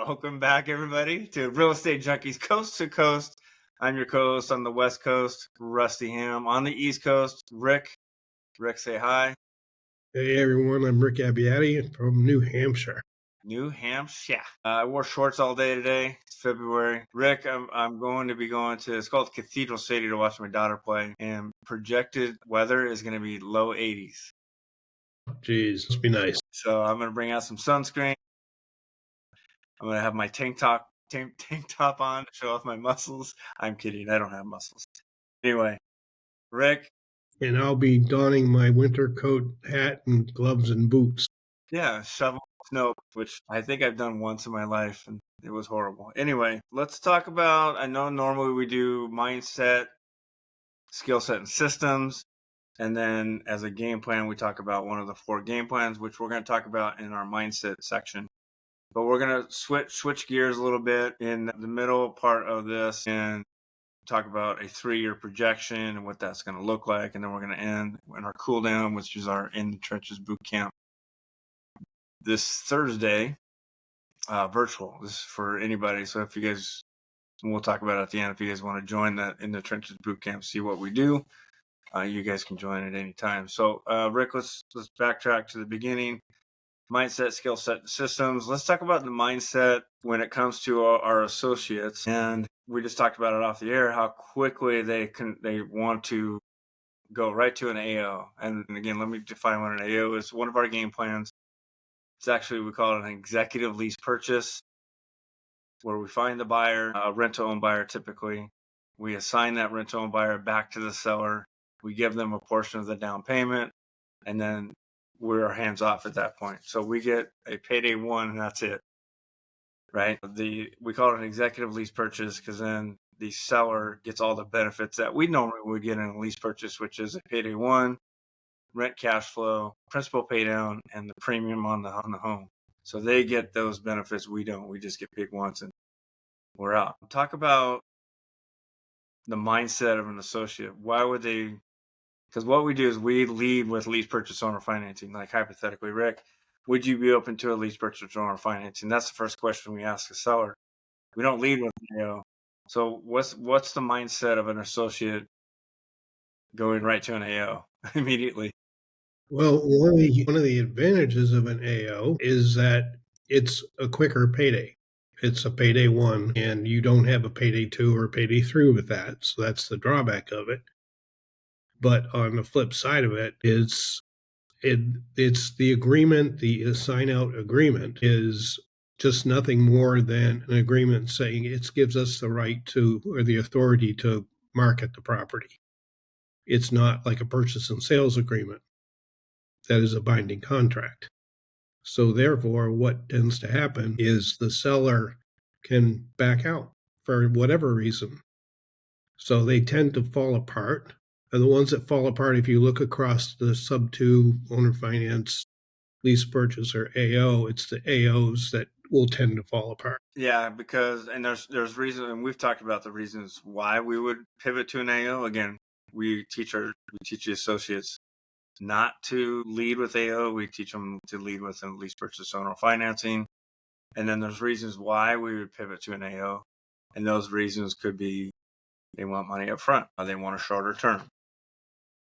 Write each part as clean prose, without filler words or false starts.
Welcome back, everybody, to Real Estate Junkies Coast to Coast. I'm your co-host on the West Coast, Rusty Ham. On the East Coast, Rick. Rick, say hi. Hey everyone, I'm Rick Abbiati from New Hampshire. New Hampshire. I wore shorts all day today. It's February. Rick, I'm going to be going to, it's called Cathedral City, to watch my daughter play, and projected weather is going to be low 80s. Jeez, must be nice. So I'm going to bring out some sunscreen. I'm going to have my tank top on to show off my muscles. I'm kidding. I don't have muscles. Anyway, Rick. And I'll be donning my winter coat, hat, and gloves and boots. Yeah, shovel snow, which I think I've done once in my life, and it was horrible. Anyway, let's talk about, I know normally we do mindset, skill set, and systems. And then as a game plan, we talk about one of the 4 game plans, which we're going to talk about in our mindset section. But we're going to switch gears a little bit in the middle part of this and talk about a 3-year projection and what that's going to look like. And then we're going to end in our cool down, which is our In the Trenches Bootcamp this Thursday, virtual. This is for anybody. So if you guys, we'll talk about it at the end. If you guys want to join that In the Trenches Bootcamp, see what we do, you guys can join at any time. So Rick, let's backtrack to the beginning. Mindset, skill set, systems. Let's talk about the mindset when it comes to our associates. And we just talked about it off the air, how quickly they want to go right to an AO. And again, let me define what an AO is. One of our game plans. It's actually, we call it an executive lease purchase, where we find the buyer, a rent-to-own buyer typically. We assign that rent-to-own buyer back to the seller. We give them a portion of the down payment, and then we're hands off at that point. So we get a payday 1, and that's it, right? We call it an executive lease purchase because then the seller gets all the benefits that we normally would get in a lease purchase, which is a payday 1, rent cash flow, principal pay down, and the premium on the home. So they get those benefits. We don't. We just get paid once and we're out. Talk about the mindset of an associate. Why would they? Because what we do is we lead with lease purchase owner financing. Like hypothetically, Rick, would you be open to a lease purchase owner financing? That's the first question we ask a seller. We don't lead with AO. So what's the mindset of an associate going right to an AO immediately? Well, one of the advantages of an AO is that it's a quicker payday. It's a payday 1, and you don't have a payday 2 or payday 3 with that. So that's the drawback of it. But on the flip side of it, it's the agreement, the sign out agreement is just nothing more than an agreement saying it gives us the right to, or the authority to market the property. It's not like a purchase and sales agreement that is a binding contract. So therefore, what tends to happen is the seller can back out for whatever reason. So they tend to fall apart. And the ones that fall apart, if you look across the sub 2 owner finance, lease purchase, or AO, it's the AOs that will tend to fall apart. Yeah, because, and there's reasons, and we've talked about the reasons why we would pivot to an AO. Again, we teach the associates not to lead with AO. We teach them to lead with a lease purchase owner financing. And then there's reasons why we would pivot to an AO. And those reasons could be they want money up front. They want a shorter term.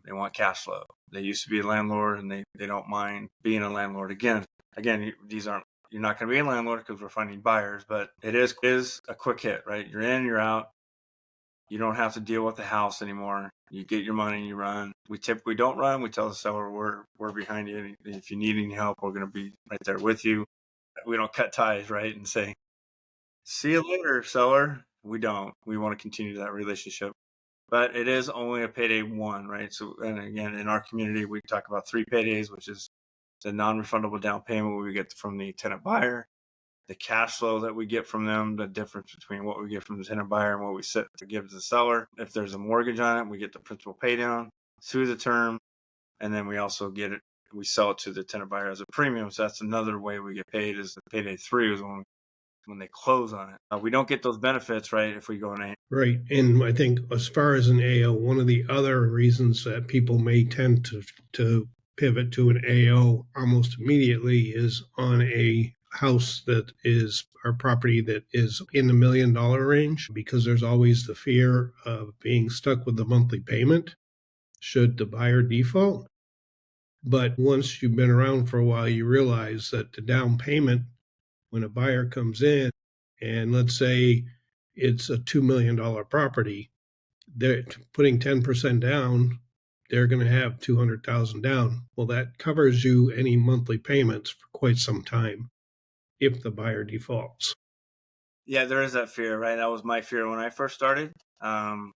They want cash flow. They used to be a landlord and they don't mind being a landlord again. Again, you're not going to be a landlord because we're finding buyers, but it is a quick hit, right? You're in, you're out. You don't have to deal with the house anymore. You get your money and you run. We typically don't run. We tell the seller we're behind you. If you need any help, we're going to be right there with you. We don't cut ties, right? And say, see you later, seller. We don't. We want to continue that relationship. But it is only a payday 1, right? So, and again, in our community, we talk about 3 paydays, which is the non-refundable down payment we get from the tenant buyer, the cash flow that we get from them, the difference between what we get from the tenant buyer and what we set to give to the seller. If there's a mortgage on it, we get the principal pay down through the term. And then we also get it, we sell it to the tenant buyer as a premium. So that's another way we get paid, is the payday 3 is when they close on it. We don't get those benefits, right, if we go in AO. Right. And I think as far as an AO, one of the other reasons that people may tend to pivot to an AO almost immediately is on a house that is our property that is in the $1 million range, because there's always the fear of being stuck with the monthly payment should the buyer default. But once you've been around for a while, you realize that the down payment, when a buyer comes in, and let's say it's a $2 million property, they're putting 10% down, they're going to have 200,000 down. Well, that covers you any monthly payments for quite some time if the buyer defaults. Yeah, there is that fear, right? That was my fear when I first started. I'm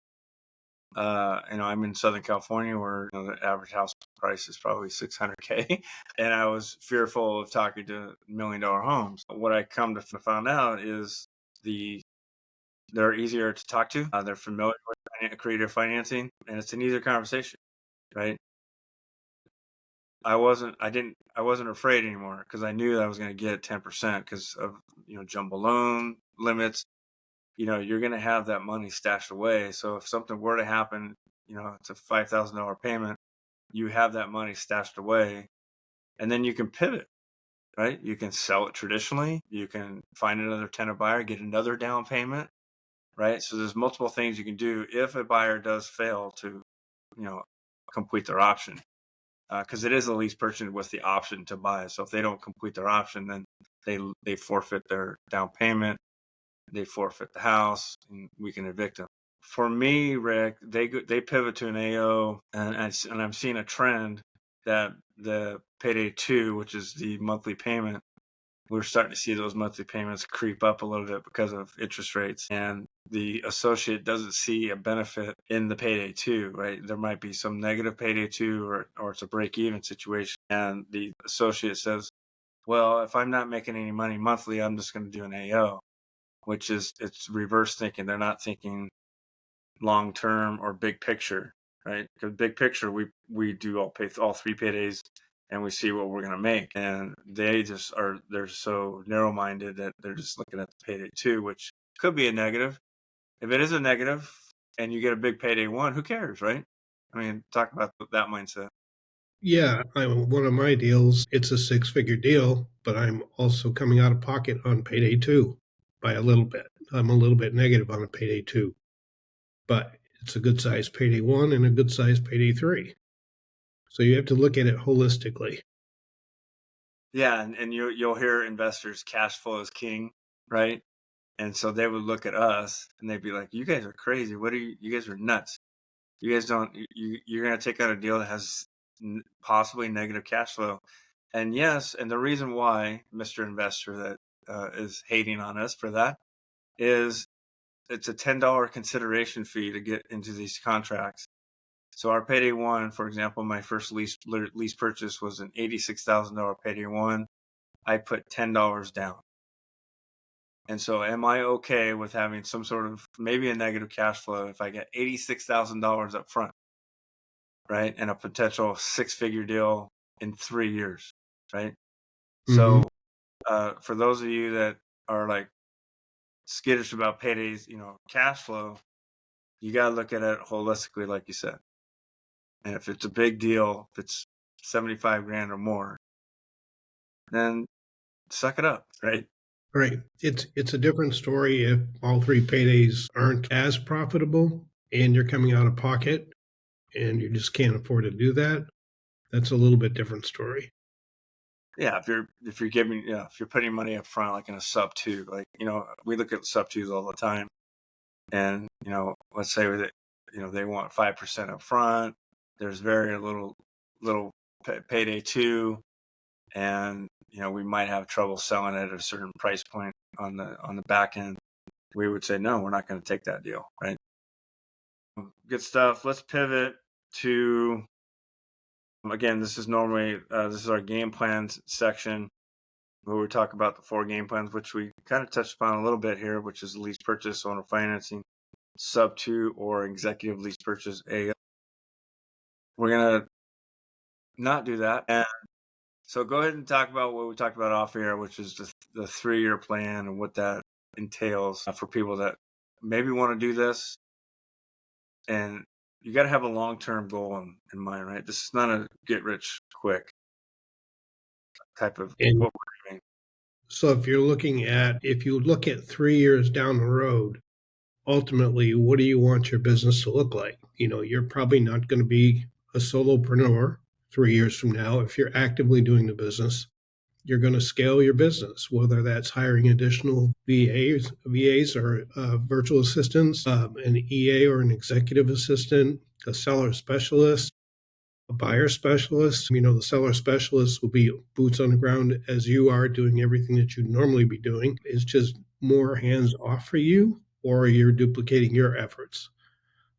in Southern California where the average house price is probably $600K, and I was fearful of talking to $1 million homes. What I come to find out is they're easier to talk to. They're familiar with creative financing, and it's an easier conversation, right? I wasn't afraid anymore because I knew that I was going to get 10% because of jumbo loan limits. You're going to have that money stashed away. So if something were to happen, it's a $5,000 payment, you have that money stashed away, and then you can pivot, right? You can sell it traditionally. You can find another tenant buyer, get another down payment, right? So there's multiple things you can do if a buyer does fail to, complete their option. Because it is a lease purchase with the option to buy. So if they don't complete their option, then they forfeit their down payment, they forfeit the house, and we can evict them. For me, Rick, they pivot to an AO, and I'm seeing a trend that the payday 2, which is the monthly payment, we're starting to see those monthly payments creep up a little bit because of interest rates, and the associate doesn't see a benefit in the payday 2, right? There might be some negative payday 2 or it's a break-even situation, and the associate says, well, if I'm not making any money monthly, I'm just going to do an AO, which is, it's reverse thinking. They're not thinking long-term or big picture, right? Because big picture, we do all three paydays and we see what we're going to make. And they're so narrow-minded that they're just looking at the payday 2, which could be a negative. If it is a negative and you get a big payday 1, who cares, right? I mean, talk about that mindset. Yeah, one of my deals, it's a 6-figure deal, but I'm also coming out of pocket on payday 2 by a little bit. I'm a little bit negative on a payday 2, but it's a good size payday 1 and a good size payday 3. So you have to look at it holistically. Yeah, and you'll hear investors, cash flow is king, right? And so they would look at us and they'd be like, "You guys are crazy. What are you guys are nuts. You guys don't. You're going to take out a deal that has possibly negative cash flow." And yes, and the reason why Mr. Investor that is hating on us for that is it's a $10 consideration fee to get into these contracts. So our payday 1, for example, my first lease purchase was an $86,000 payday 1. I put $10 down. And so am I okay with having some sort of maybe a negative cash flow if I get $86,000 up front, right? And a potential 6-figure deal in 3 years, right? Mm-hmm. So for those of you that are like skittish about paydays, cash flow, you got to look at it holistically, like you said. And if it's a big deal, if it's 75 grand or more, then suck it up, right? Right. It's a different story if all 3 paydays aren't as profitable and you're coming out of pocket and you just can't afford to do that. That's a little bit different story. Yeah, if you're putting money up front, like in a sub 2, like we look at sub 2s all the time, and let's say that they want 5% up front. There's very little payday 2, and we might have trouble selling it at a certain price point on the back end. We would say no, we're not going to take that deal, right? Good stuff. Let's pivot to, again, this is our game plans section where we talk about the 4 game plans, which we kind of touched upon a little bit here, which is lease purchase, owner financing, sub 2, or executive lease purchase A. We're going to not do that. And so go ahead and talk about what we talked about off air, which is the 3-year plan and what that entails for people that maybe want to do this. And you got to have a long-term goal in mind, right? This is not a get rich quick type of And what we're doing. So if you look at 3 years down the road, ultimately, what do you want your business to look like? You're probably not going to be a solopreneur 3 years from now if you're actively doing the business. You're going to scale your business, whether that's hiring additional VAs or virtual assistants, an EA or an executive assistant, a seller specialist, a buyer specialist. The seller specialist will be boots on the ground as you are doing everything that you'd normally be doing. It's just more hands off for you, or you're duplicating your efforts.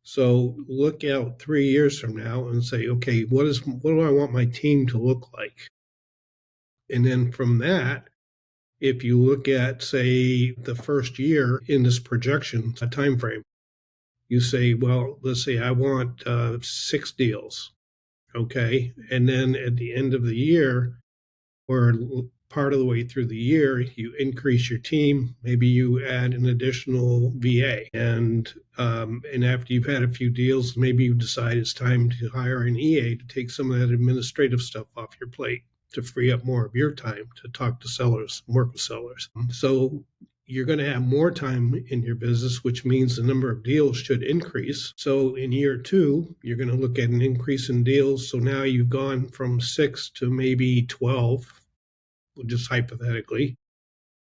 So look out 3 years from now and say, okay, what do I want my team to look like? And then from that, if you look at, say, the first year in this projection, a time frame, you say, well, let's say I want 6 deals. Okay. And then at the end of the year, or part of the way through the year, you increase your team. Maybe you add an additional VA, and after you've had a few deals, maybe you decide it's time to hire an EA to take some of that administrative stuff off your plate to free up more of your time to talk to sellers, work with sellers. So you're going to have more time in your business, which means the number of deals should increase. So in year two, you're going to look at an increase in deals. So now you've gone from 6 to maybe 12, just hypothetically.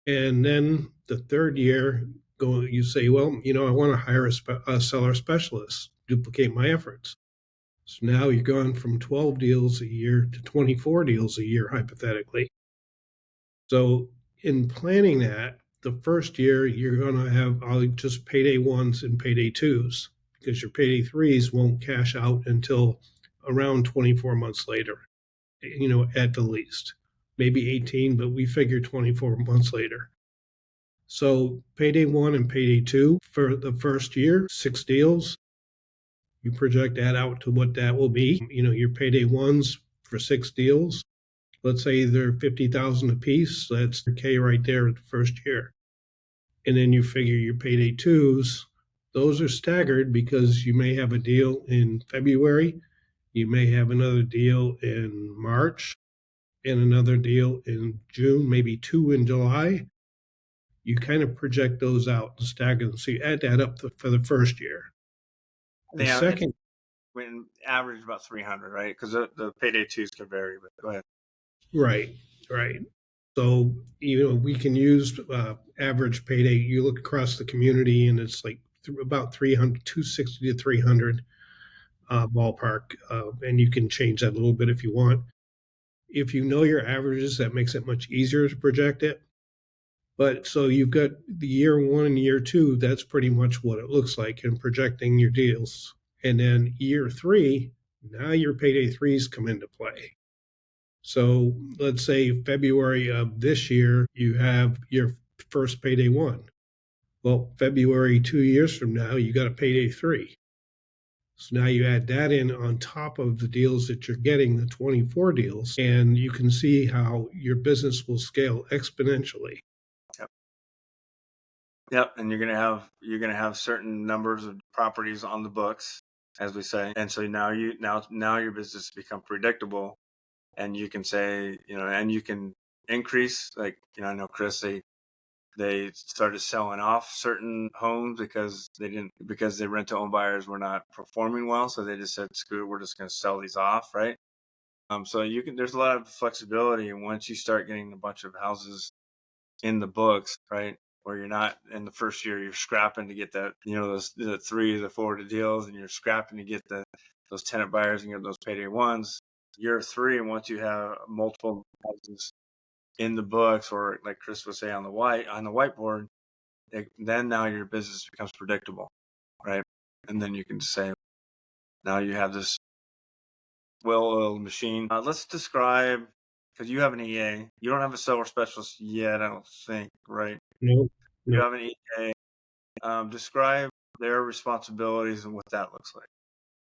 And then the third year, you say, well, I want to hire a seller specialist, duplicate my efforts. So now you're going from 12 deals a year to 24 deals a year, hypothetically. So in planning that, the first year you're going to have just payday ones and payday twos, because your payday threes won't cash out until around 24 months later, at the least. Maybe 18, but we figure 24 months later. So payday one and payday two for the first year, 6 deals. You project that out to what that will be. Your payday ones for 6 deals. Let's say they're 50,000 a piece. So that's K right there the first year. And then you figure your payday twos. Those are staggered because you may have a deal in February. You may have another deal in March and another deal in June, maybe 2 in July. You kind of project those out and stagger them. So you add that up for the first year. The Yeah, and second, when average about 300, right? Because the payday twos can vary. But go ahead. right, right. So, we can use average payday. You look across the community and it's like about 300, 260 to 300 ballpark. And you can change that a little bit if you want. If you know your averages, that makes it much easier to project it. But so you've got the year one and year two, that's pretty much what it looks like in projecting your deals. And then year three, now your payday threes come into play. So let's say February of this year, you have your first payday one. Well, February 2 years from now, you got a payday three. So now you add that in on top of the deals that you're getting, the 24 deals, and you can see how your business will scale exponentially. Yep. Yep, and you're gonna have certain numbers of properties on the books, as we say, and so now your business become predictable, and you can say, and you can increase, like, I know Chris, they started selling off certain homes because the rent-to-own buyers were not performing well, so they just said, screw it, we're just going to sell these off, right? So there's a lot of flexibility, and once you start getting a bunch of houses in the books, right, where you're not in the first year, you're scrapping to get that, those the 3 the 4 deals, and you're scrapping to get those tenant buyers and get those payday ones. Year 3, and once you have multiple houses in the books, or like Chris would say on the whiteboard, then now your business becomes predictable, right? And then you can say, now you have this well-oiled machine. Let's describe, because you have an EA, you don't have a seller specialist yet, I don't think, right? No, You no. have an EA. Describe their responsibilities and what that looks like.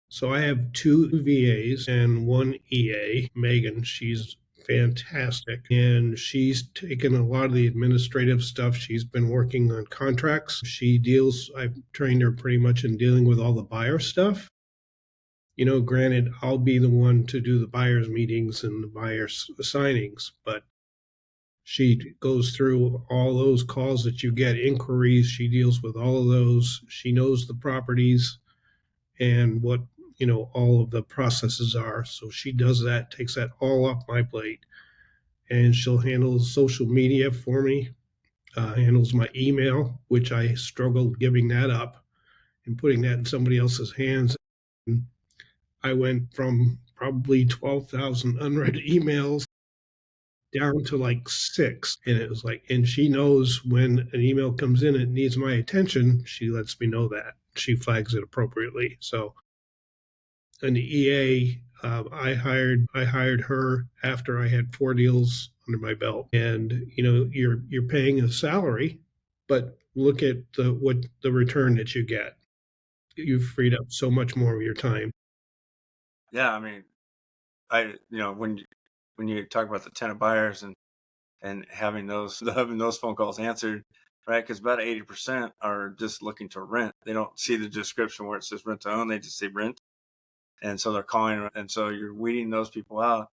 So I have 2 VAs and 1 EA. Megan, she's fantastic. And she's taken a lot of the administrative stuff. She's been working on contracts. I've trained her pretty much in dealing with all the buyer stuff. Granted, I'll be the one to do the buyers meetings and the buyers signings, but She goes through all those calls that you get, inquiries. She deals with all of those. She knows the properties and what, all of the processes are. So she does that, takes that all off my plate. And she'll handle social media for me, handles my email, which I struggled giving that up and putting that in somebody else's hands. And I went from probably 12,000 unread emails down to like six. And it was like, and she knows when an email comes in, it needs my attention. She lets me know that. She flags it appropriately. So an EA, I hired her after I had 4 deals under my belt. And you're paying a salary, but look at the return that you get. You've freed up so much more of your time. Yeah, I mean, when you talk about the tenant buyers and having those having those phone calls answered, right? Because about 80% are just looking to rent. They don't see the description where it says rent to own. They just say rent, and so they're calling, and so you're weeding those people out.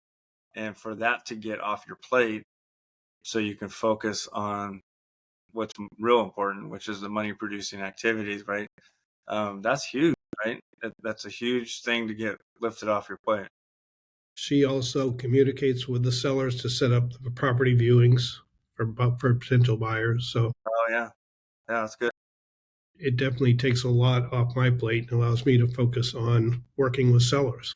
And for that to get off your plate, so you can focus on what's real important, which is the money producing activities, right? That's huge, right? That's a huge thing to get lifted off your plate. She also communicates with the sellers to set up the property viewings for potential buyers. So Oh yeah, yeah, that's good. it definitely takes a lot off my plate and allows me to focus on working with sellers.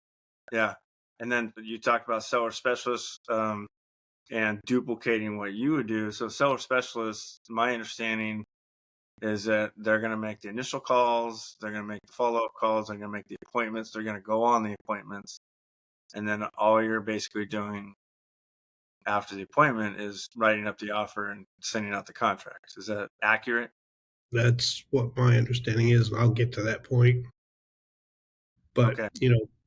Yeah, and then you talked about seller specialists and duplicating what you would do. So seller specialists, my understanding is that they're going to make the initial calls, they're going to make the follow-up calls, they're going to make the appointments, they're going to go on the appointments, and then all you're basically doing after the appointment is writing up the offer and sending out the contracts. Is that accurate? That's what my understanding is, and I'll get to that point. But, Okay.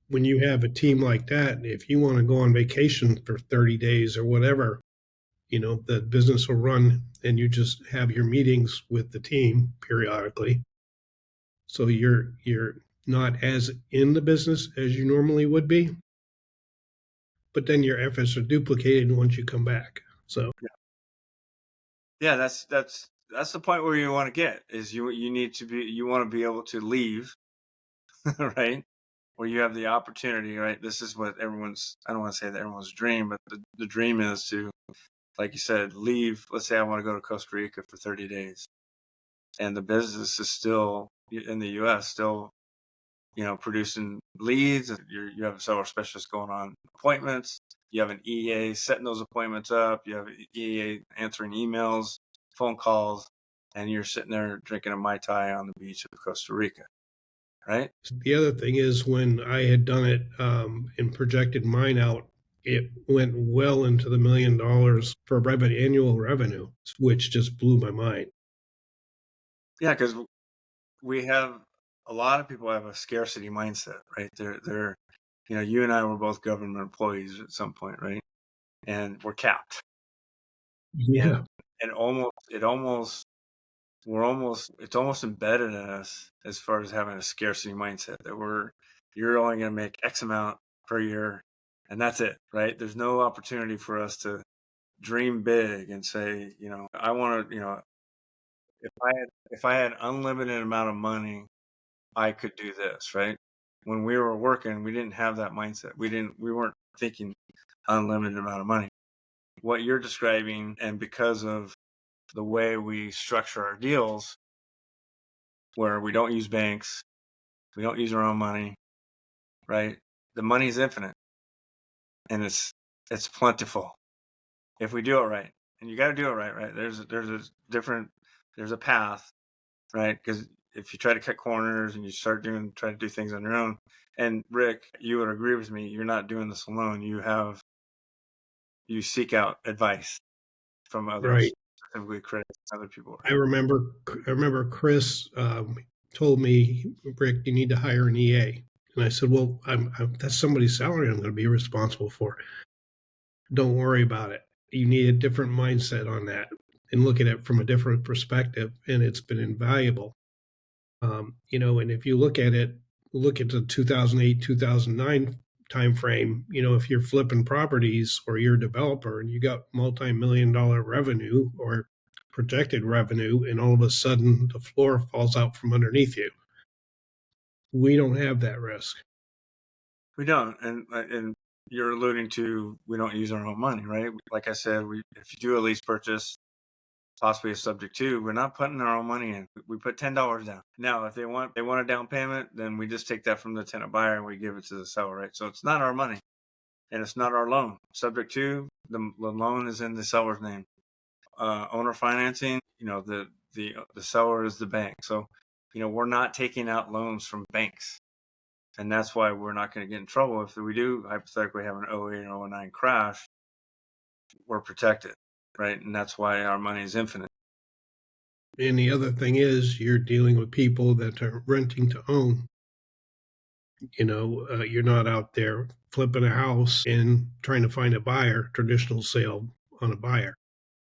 when you have a team like that, if you want to go on vacation for 30 days or whatever, the business will run and you just have your meetings with the team periodically. So you're not as in the business as you normally would be, but then your efforts are duplicated once you come back. So Yeah, that's the point where you want to get is you need to be you want to be able to leave, right? Where you have the opportunity, right? This is what everyone's I don't want to say that everyone's dream, but the dream is to, like you said, leave. Let's say I want to go to Costa Rica for 30 days and the business is still in the US, still, producing leads. You have a seller specialist going on appointments. You have an EA setting those appointments up. You have an EA answering emails, phone calls, and you're sitting there drinking a Mai Tai on the beach of Costa Rica, right? the other thing is when I had done it and projected mine out, it went well into the $1 million for annual revenue, which just blew my mind. Yeah, because we have a lot of people have a scarcity mindset, right? They're you and I were both government employees at some point, right? And we're capped, and Yeah, it almost we're almost it's almost embedded in us as far as having a scarcity mindset that you're only going to make X amount per year, and that's it, right? There's no opportunity for us to dream big and say, I want to, if I had unlimited amount of money, I could do this, right? When we were working, we didn't have that mindset. We weren't thinking unlimited amount of money. What you're describing, and because of the way we structure our deals, where we don't use banks, we don't use our own money, right? The money is infinite and it's plentiful if we do it right. And you got to do it right, right? There's a path, right? Because if you try to cut corners and you try to do things on your own, and Rick, you would agree with me, you're not doing this alone. You seek out advice from others, right. specifically critics, other people, I right? remember I remember Chris told me, Rick, you need to hire an EA. And I said, well, that's somebody's salary I'm going to be responsible for. Don't worry about it. You need a different mindset on that and look at it from a different perspective. And it's been invaluable. And if you look at the 2008, 2009 time frame, if you're flipping properties or you're a developer and you got multi-million-dollar revenue or projected revenue, and all of a sudden the floor falls out from underneath you. We don't have that risk. We don't, and you're alluding to we don't use our own money, right? Like I said, if you do a lease purchase, possibly a subject to, we're not putting our own money in. We put $10 down. Now, if they want a down payment, then we just take that from the tenant buyer and we give it to the seller, right? So it's not our money, and it's not our loan. Subject to, the loan is in the seller's name. Owner financing, the seller is the bank. So, we're not taking out loans from banks. And that's why we're not going to get in trouble. If we do hypothetically have an 08 or 09 crash, we're protected, right? And that's why our money is infinite. And the other thing is you're dealing with people that are renting to own. You're not out there flipping a house and trying to find a buyer, traditional sale on a buyer.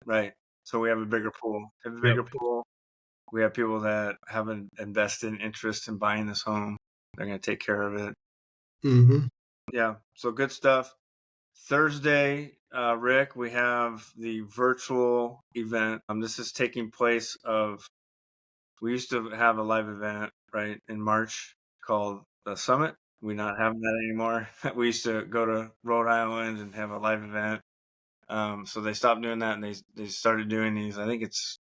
Right. So we have a bigger pool. We have people that have an invested interest in buying this home. They're going to take care of it. Mm-hmm. Yeah. So good stuff. Thursday, Rick, we have the virtual event. This is taking place we used to have a live event, right, in March called the Summit. We're not having that anymore. We used to go to Rhode Island and have a live event. So they stopped doing that, and they started doing these. I think it's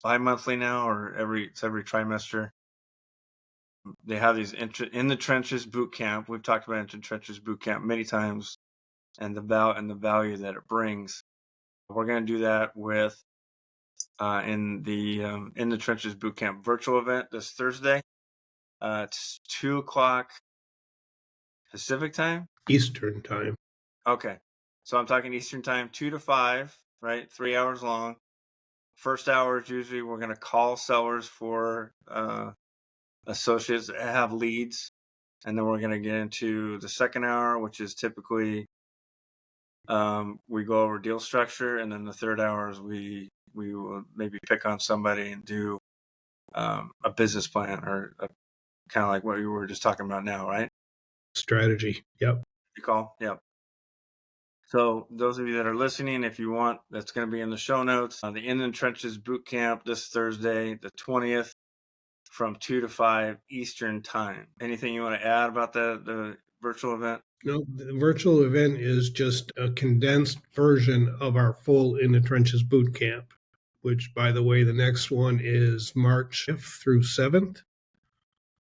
bi-monthly now, or it's every trimester. They have these in the Trenches Bootcamp. We've talked about Trenches Bootcamp many times, and the value that it brings. We're going to do that with in the Trenches Bootcamp virtual event this Thursday. It's 2:00 Pacific time. Eastern time. Okay, so I'm talking Eastern time, 2 to 5, right? 3 hours long. First hour is usually we're going to call sellers for associates that have leads, and then we're going to get into the second hour, which is typically we go over deal structure, and then the third hour is we will maybe pick on somebody and do a business plan, or kind of like what you were just talking about now, right? Strategy. Yep. You call? Yep. So those of you that are listening, if you want, that's going to be in the show notes. The In the Trenches Bootcamp this Thursday, the 20th, from 2 to 5 Eastern time. Anything you want to add about the virtual event? No, the virtual event is just a condensed version of our full In the Trenches Bootcamp, which, by the way, the next one is March 5th through 7th.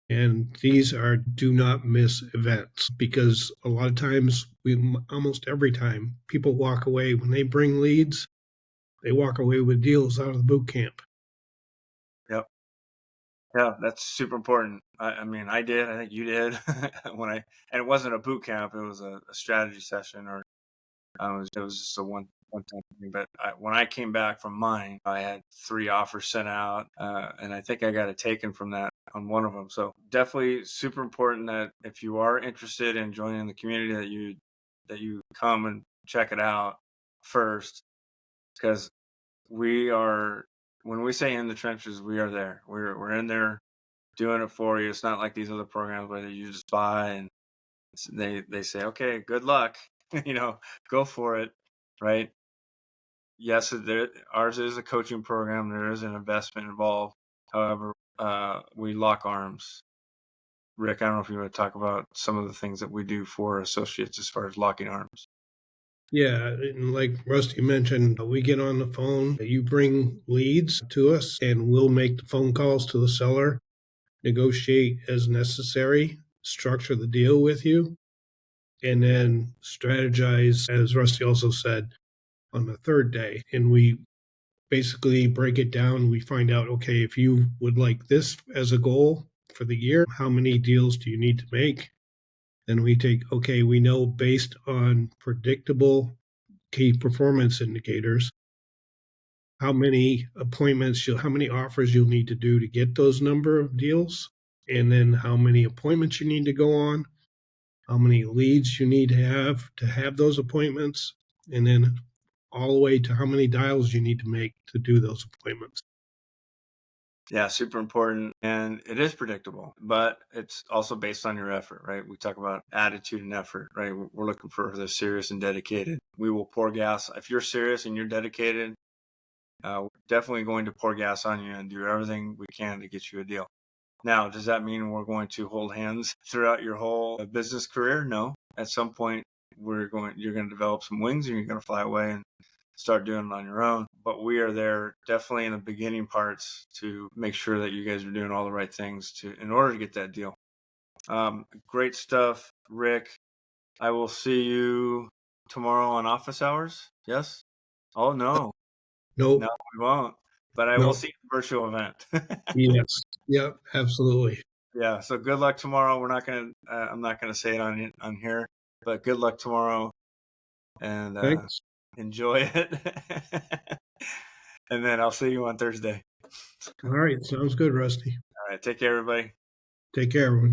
And these are do not miss events, because a lot of times, almost every time, people walk away when they bring leads, they walk away with deals out of the boot camp. Yep. Yeah, that's super important. I mean, I did. I think you did. And it wasn't a boot camp; it was a strategy session, or it was just a one-time thing. But when I came back from mine, I had 3 offers sent out, and I think I got a taken from that on one of them. So definitely super important that if you are interested in joining the community, that you come and check it out first, because when we say in the trenches, we are there. We're in there doing it for you. It's not like these other programs where you just buy and they say, okay, good luck, go for it, right? Yes, ours is a coaching program. There is an investment involved. However, we lock arms. Rick, I don't know if you want to talk about some of the things that we do for associates as far as locking arms. Yeah, and like Rusty mentioned, we get on the phone, you bring leads to us, and we'll make the phone calls to the seller, negotiate as necessary, structure the deal with you, and then strategize, as Rusty also said, on the third day. And we basically break it down. We find out, okay, if you would like this as a goal for the year, how many deals do you need to make? Then we take, okay, we know based on predictable key performance indicators, how many how many offers you'll need to do to get those number of deals, and then how many appointments you need to go on, how many leads you need to have those appointments, and then all the way to how many dials you need to make to do those appointments. Yeah, super important. And it is predictable, but it's also based on your effort, right? We talk about attitude and effort, right? We're looking for the serious and dedicated. We will pour gas. If you're serious and you're dedicated, we're definitely going to pour gas on you and do everything we can to get you a deal. Now, does that mean we're going to hold hands throughout your whole business career? No. At some point, you're going to develop some wings and you're going to fly away and start doing it on your own. But we are there definitely in the beginning parts to make sure that you guys are doing all the right things in order to get that deal. Great stuff, Rick. I will see you tomorrow on office hours. Yes? Oh, no. No, Nope. we won't. But I will Nope. see you at a virtual event. Yes. Yep. Absolutely. Yeah. So good luck tomorrow. I'm not gonna say it on here, but good luck tomorrow and Thanks. enjoy it. And then I'll see you on Thursday. All right. Sounds good, Rusty. All right. Take care, everybody. Take care, everyone.